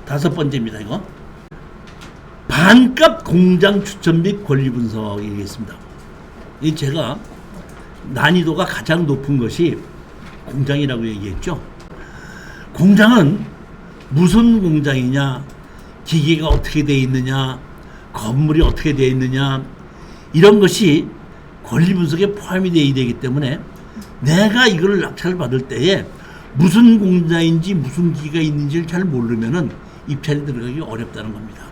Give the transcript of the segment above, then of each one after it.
다섯 번째입니다. 이거 반값 공장 추천 및 권리 분석이겠습니다. 이 제가 난이도가 가장 높은 것이 공장이라고 얘기했죠. 공장은 무슨 공장이냐, 기계가 어떻게 되어 있느냐, 건물이 어떻게 되어 있느냐, 이런 것이 권리 분석에 포함이 되어야 되기 때문에 내가 이걸 낙찰을 받을 때에 무슨 공장인지 무슨 기계가 있는지를 잘 모르면은 입찰에 들어가기 어렵다는 겁니다.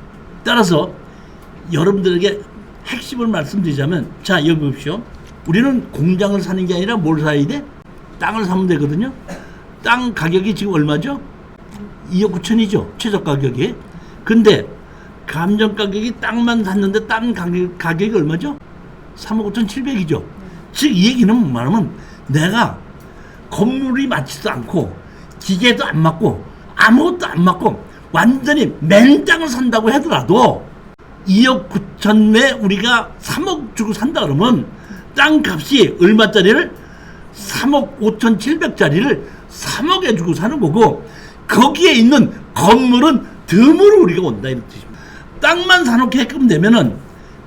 따라서 여러분들에게 핵심을 말씀드리자면, 자, 여기 보십시오. 우리는 공장을 사는 게 아니라 뭘 사야 돼? 땅을 사면 되거든요. 땅 가격이 지금 얼마죠? 2억 9천이죠. 최저 가격이. 근데 감정 가격이 땅만 샀는데 땅 가격이 얼마죠? 3억 5천 7백이죠. 즉 이 얘기는 뭐냐면 내가 건물이 맞지도 않고 기계도 안 맞고 아무것도 안 맞고 완전히 맨 땅을 산다고 하더라도 2억 9천에 우리가 3억 주고 산다 그러면 땅 값이 얼마짜리를 3억 5천 7백짜리를 3억에 주고 사는 거고, 거기에 있는 건물은 덤으로 우리가 온다 이런 뜻입니다. 땅만 사놓게끔 되면은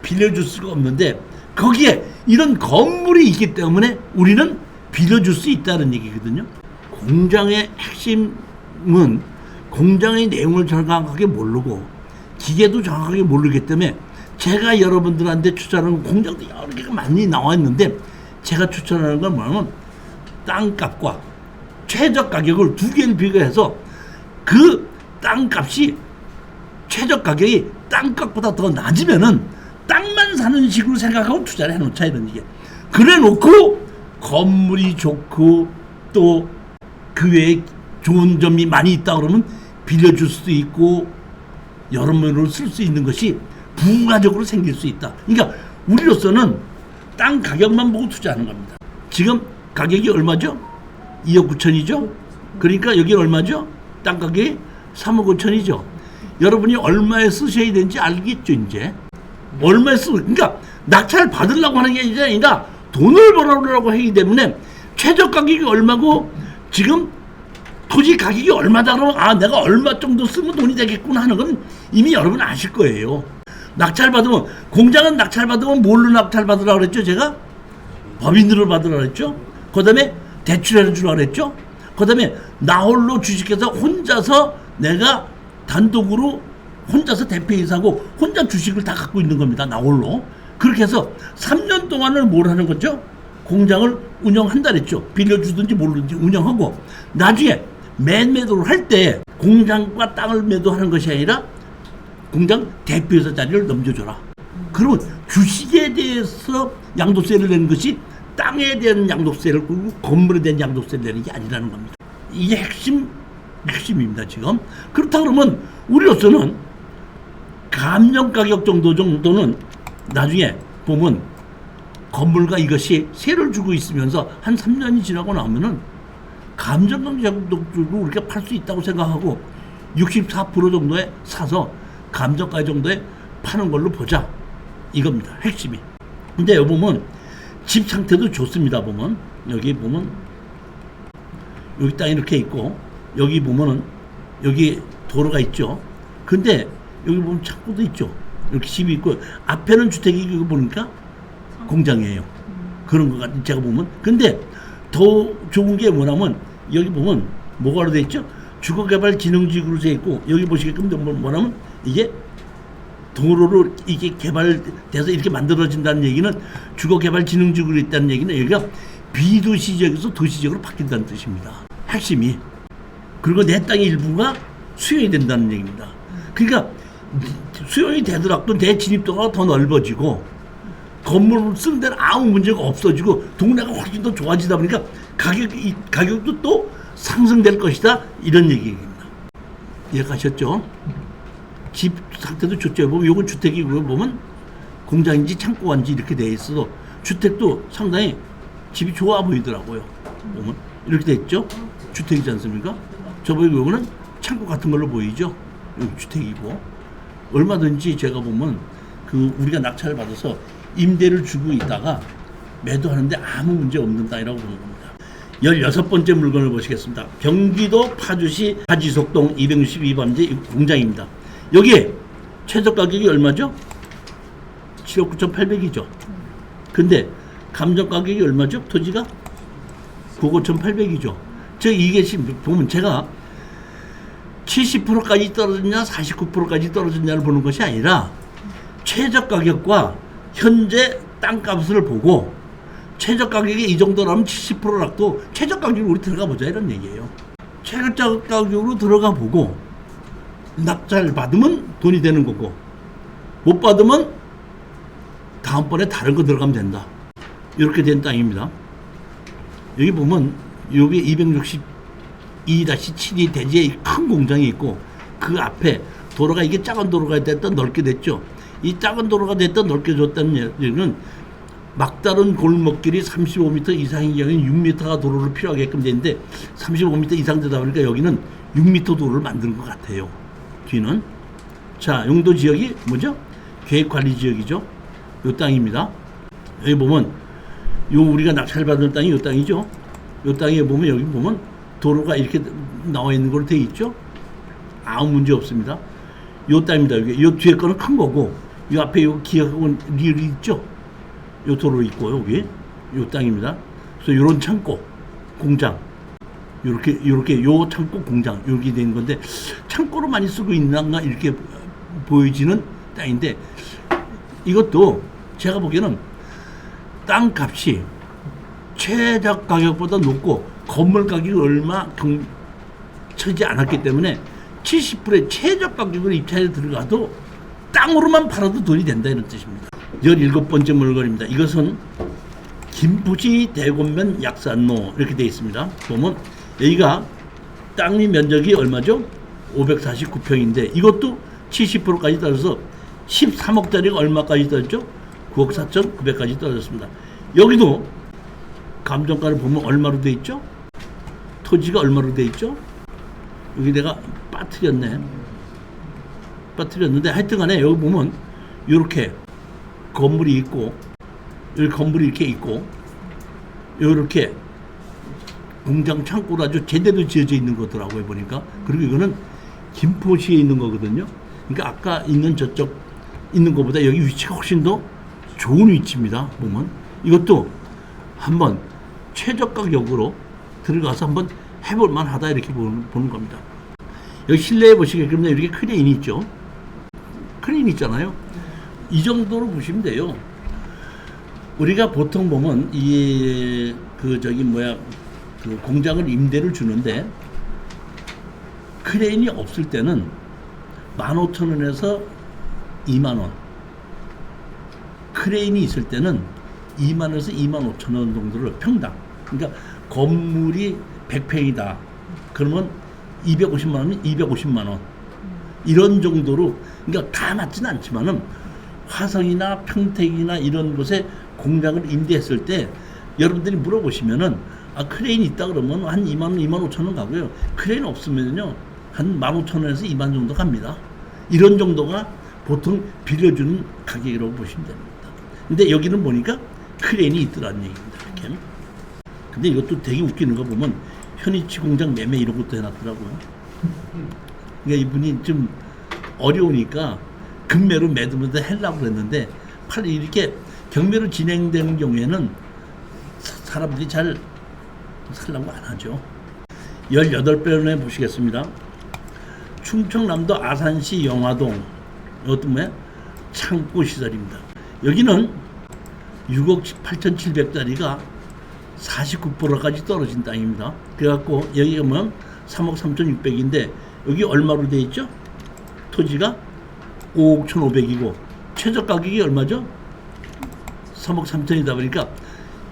빌려줄 수가 없는데 거기에 이런 건물이 있기 때문에 우리는 빌려줄 수 있다는 얘기거든요. 공장의 핵심은 공장의 내용을 정확하게 모르고 기계도 정확하게 모르기 때문에 제가 여러분들한테 추천하는 공장도 여러 개가 많이 나와 있는데 제가 추천하는 건 뭐냐면 땅값과 최저 가격을 두 개를 비교해서 그 땅값이 최저 가격이 땅값보다 더 낮으면은 땅만 사는 식으로 생각하고 투자를 해놓자 이런 얘기. 그래 놓고 건물이 좋고 또 그 외에 좋은 점이 많이 있다 그러면 빌려줄 수도 있고 여러모로 쓸 수 있는 것이 부가적으로 생길 수 있다. 그러니까 우리로서는 땅 가격만 보고 투자하는 겁니다. 지금 가격이 얼마죠? 2억 9천이죠? 그러니까 여기 얼마죠? 땅 가격이 3억 5천이죠. 여러분이 얼마에 쓰셔야 되는지 알겠죠, 이제? 얼마에 쓰고, 그러니까 낙찰 받으려고 하는 게 아니라 돈을 벌어오려고 하기 때문에 최저 가격이 얼마고 지금 토지 가격이 얼마다 그러면 아, 내가 얼마 정도 쓰면 돈이 되겠구나 하는 건 이미 여러분 아실 거예요. 낙찰 받으면, 공장은 낙찰 받으면 뭘로 낙찰 받으라고 그랬죠, 제가? 법인으로 받으라고 그랬죠? 그 다음에 대출해 주라고 그랬죠? 그 다음에 나 홀로 주식해서 혼자서 내가 단독으로 혼자서 대표이사고 혼자 주식을 다 갖고 있는 겁니다. 나 홀로. 그렇게 해서 3년 동안을 뭘 하는 거죠? 공장을 운영한다 그랬죠. 빌려주든지 모르든지 운영하고 나중에 매도를 할 때 공장과 땅을 매도하는 것이 아니라 공장 대표이사 자리를 넘겨줘라. 그러면 주식에 대해서 양도세를 내는 것이 땅에 대한 양도세를 끌고 건물에 대한 양도세를 내는 게 아니라는 겁니다. 이게 핵심입니다, 지금. 그렇다 그러면 우리로서는 감정 가격 정도는 나중에 보면 건물과 이것이 세를 주고 있으면서 한 3년이 지나고 나면은 감정 가격도 우리가 팔 수 있다고 생각하고 64% 정도에 사서 감정가 정도에 파는 걸로 보자. 이겁니다, 핵심이. 근데 여기 보면 집 상태도 좋습니다. 보면 여기 보면 여기 땅이 이렇게 있고 여기 보면은 여기 도로가 있죠. 근데 여기 보면 창고도 있죠. 이렇게 집이 있고 앞에는 주택이 이거 보니까 공장이에요. 그런 거 같은 제가 보면. 근데 더 좋은 게 뭐냐면 여기 보면 뭐가 되어 있죠? 주거개발진흥지구로 되어 있고 여기 보시게끔 뭐냐면 이게 도로로 이게 개발돼서 이렇게 만들어진다는 얘기는 주거개발진흥지구로 있다는 얘기는 여기가 비도시 지역에서 도시 지역으로 바뀐다는 뜻입니다. 핵심이. 그리고 내 땅의 일부가 수용이 된다는 얘기입니다. 그러니까 수용이 되더라도 내 진입도가 더 넓어지고 건물을 쓰는 데는 아무 문제가 없어지고 동네가 훨씬 더 좋아지다 보니까 가격도 또 상승될 것이다 이런 얘기입니다. 이해가셨죠? 집 상태도 좋죠. 보면 이건 주택이고요. 보면 공장인지 창고인지 이렇게 돼 있어도 주택도 상당히 집이 좋아 보이더라고요. 보면 이렇게 돼 있죠. 주택이지 않습니까? 저번에 이거는 창고 같은 걸로 보이죠. 여기 주택이고 얼마든지 제가 보면 그 우리가 낙찰을 받아서 임대를 주고 있다가 매도하는데 아무 문제 없는 땅이라고 보는 겁니다. 16번째 물건을 보시겠습니다. 경기도 파주시 하지속동 262번지 공장입니다. 여기에 최저 가격이 얼마죠? 7억 9,800이죠. 근데 감정 가격이 얼마죠? 토지가 9억 5,800이죠. 이게 보면 제가 70%까지 떨어졌냐 49%까지 떨어졌냐를 보는 것이 아니라 최저 가격과 현재 땅값을 보고 최저 가격이 이 정도라면 70%라도 최저 가격으로 우리 들어가 보자 이런 얘기예요. 최저 가격으로 들어가 보고 낙찰 받으면 돈이 되는 거고 못 받으면 다음번에 다른 거 들어가면 된다. 이렇게 된 땅입니다. 여기 보면 여기 262-7이 대지에 큰 공장이 있고 그 앞에 도로가 이게 작은 도로가 됐다 넓게 됐죠. 이 작은 도로가 됐다 넓게 줬다는 얘기는 막다른 골목길이 35m 이상인 경우에는 6m가 도로를 필요하게끔 되는데 35m 이상 되다 보니까 여기는 6m 도로를 만드는 것 같아요. 뒤는. 자, 용도 지역이 뭐죠? 계획관리지역이죠. 요 땅입니다. 여기 보면 요 우리가 낙찰받은 땅이 요 땅이죠. 요 땅에 보면 여기 보면 도로가 이렇게 나와 있는 걸로 되어 있죠. 아무 문제 없습니다. 요 땅입니다. 여기 요 뒤에 거는 큰 거고 요 앞에 요 기어하고 리얼이 있죠. 요 도로 있고 여기 요 땅입니다. 그래서 요런 창고 공장 요렇게 요 창고 공장 여기 된 건데 창고로 많이 쓰고 있나 이렇게 보여지는 땅인데 이것도 제가 보기에는 땅 값이 최저 가격보다 높고 건물 가격이 얼마 쳐지지 않았기 때문에 70%의 최저 가격으로 입찰에 들어가도 땅으로만 팔아도 돈이 된다 이런 뜻입니다. 17번째 물건입니다. 이것은 김포시 대곤면 약산로 이렇게 되어 있습니다. 보면 여기가 땅의 면적이 얼마죠? 549평인데 이것도 70%까지 떨어져서 13억짜리가 얼마까지 떨어졌죠? 9억 4,900까지 떨어졌습니다. 여기도 감정가를 보면 얼마로 되어 있죠? 토지가 얼마로 되어 있죠? 여기 내가 빠뜨렸는데 하여튼간에 여기 보면 이렇게 건물이 있고 여기 건물이 이렇게 있고 이렇게 공장 창고로 아주 제대로 지어져 있는 거더라고요 보니까. 그리고 이거는 김포시에 있는 거거든요. 그러니까 아까 있는 저쪽 있는 것보다 여기 위치가 훨씬 더 좋은 위치입니다. 보면 이것도 한번 최저 가격으로 들어가서 한번 해볼 만하다 이렇게 보는 겁니다. 여기 실내에 보시겠습니다. 이렇게 크레인이 있죠. 크레인 있잖아요. 이 정도로 보시면 돼요. 우리가 보통 보면 그 공장을 임대를 주는데 크레인이 없을 때는 15,000원에서 20,000원, 크레인이 있을 때는 20,000원에서 25,000원 정도를 평당. 그러니까 건물이 100평이다. 그러면 250만 원이면 250만 원. 이런 정도로, 그러니까 다 맞지는 않지만은 화성이나 평택이나 이런 곳에 공장을 임대했을 때 여러분들이 물어보시면은 크레인이 있다 그러면 한 2만 원, 2만 5천 원 가고요. 크레인 없으면요 한 15,000원에서 2만 정도 갑니다. 이런 정도가 보통 빌려주는 가격이라고 보시면 됩니다. 근데 여기는 보니까 크레인이 있더라는 얘기입니다. 이렇게. 근데 이것도 되게 웃기는 거 보면 현위치 공장 매매 이런 것도 해놨더라고요. 그러니까 이분이 좀 어려우니까 금매로 매도면서 하려고 그랬는데 이렇게 경매로 진행되는 경우에는 사람들이 잘 살라고 안 하죠. 18번에 보시겠습니다. 충청남도 아산시 영화동 이것도 뭐야? 창고 시설입니다. 여기는 6억 8,700짜리가 49%까지 떨어진 땅입니다. 그래갖고 여기가 뭐 3억 3,600인데 여기 얼마로 돼 있죠? 토지가 5억 1,500이고 최저 가격이 얼마죠? 3억 3천이다 보니까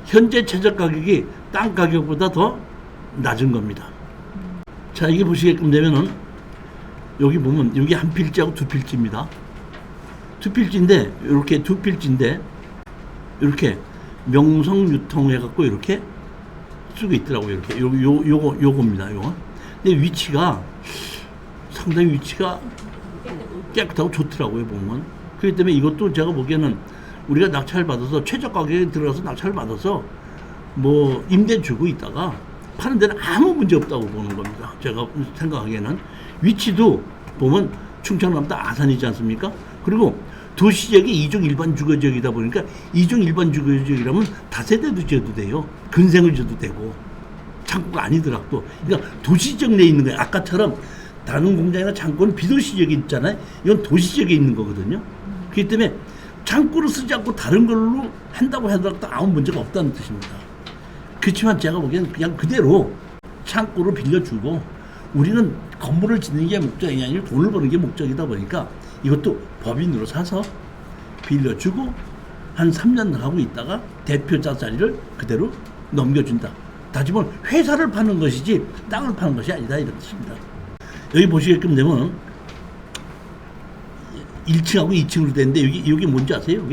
현재 최저 가격이 땅 가격보다 더 낮은 겁니다. 자, 이게 보시게끔 되면은 여기 보면 여기 한 필지하고 두 필지입니다. 두 필지인데 이렇게 두 필지인데 이렇게 명성 유통해 갖고 이렇게 쓰고 있더라고요. 이렇게 요겁니다. 요거. 근데 위치가 상당히 위치가 깨끗하고 좋더라고요. 보면. 그렇기 때문에 이것도 제가 보기에는 우리가 낙찰 받아서 최저 가격에 들어가서 낙찰 받아서 뭐 임대 주고 있다가 파는 데는 아무 문제 없다고 보는 겁니다. 제가 생각하기에는 위치도 보면 충청남도 아산이지 않습니까? 그리고 도시지역이 2종 일반 주거지역이다 보니까 2종 일반 주거지역이라면 다세대도 지어도 돼요. 근생을 지어도 되고 창고가 아니더라도 그러니까 도시지역 내에 있는 거예요. 아까처럼 다른 공장이나 창고는 비도시지역에 있잖아요. 이건 도시지역에 있는 거거든요. 그렇기 때문에 창고를 쓰지 않고 다른 걸로 한다고 하더라도 아무 문제가 없다는 뜻입니다. 그렇지만 제가 보기에는 그냥 그대로 창고를 빌려주고 우리는 건물을 짓는 게 목적이 아니라 돈을 버는 게 목적이다 보니까 이것도 법인으로 사서 빌려주고 한 3년 하고 있다가 대표자 자리를 그대로 넘겨준다. 다시 말하면 회사를 파는 것이지 땅을 파는 것이 아니다 이런 뜻입니다. 여기 보시게끔 되면 1층하고 2층으로 되는데 여기 뭔지 아세요?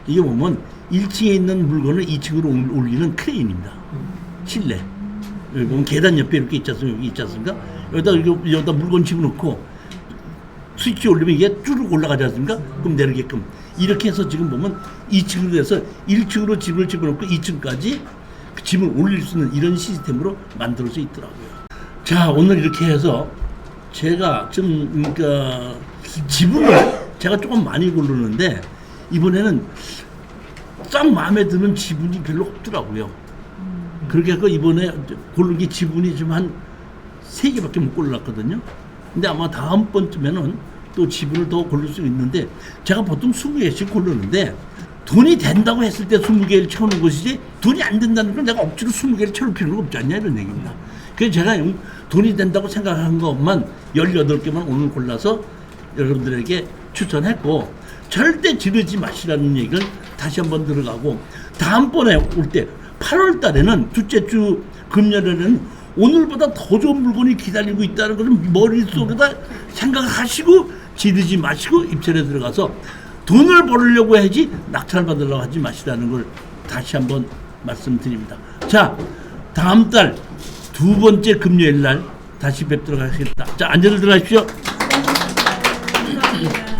이게 보면 1층에 있는 물건을 2층으로 올리는 크레인입니다. 실내. 여기 보면 계단 옆에 이렇게 있지 않습니까? 여기 있지 않습니까? 여기다 물건 집어넣고 스위치 올리면 이게 쭈르륵 올라가지 않습니까? 그럼 내리게끔. 이렇게 해서 지금 보면 2층으로 해서 1층으로 집을 집어넣고 2층까지 그 집을 올릴 수 있는 이런 시스템으로 만들 수 있더라고요. 자, 오늘 이렇게 해서 제가 좀, 그러니까 지분을 제가 조금 많이 고르는데 이번에는 딱 마음에 드는 지분이 별로 없더라고요. 그렇게 해서 이번에 고른 게 지분이 좀 한 3개밖에 못 골랐거든요. 근데 아마 다음번쯤에는 또 지분을 더 고를 수 있는데 제가 보통 20개씩 고르는데 돈이 된다고 했을 때 20개를 채우는 것이지 돈이 안 된다는 건 내가 억지로 20개를 채울 필요가 없지 않냐 이런 얘기입니다. 그래서 제가 돈이 된다고 생각한 것만 18개만 오늘 골라서 여러분들에게 추천했고 절대 지르지 마시라는 얘기를 다시 한번 들어가고 다음번에 올 때 8월 달에는 둘째 주 금요일에는 오늘보다 더 좋은 물건이 기다리고 있다는 것을 머릿속에다 생각하시고 지르지 마시고 입찰에 들어가서 돈을 벌으려고 해야지 낙찰 받으려고 하지 마시라는 걸 다시 한번 말씀드립니다. 자, 다음 달 2번째 금요일 날 다시 뵙도록 하겠습니다. 자, 앉아들 들어가십시오. 감사합니다.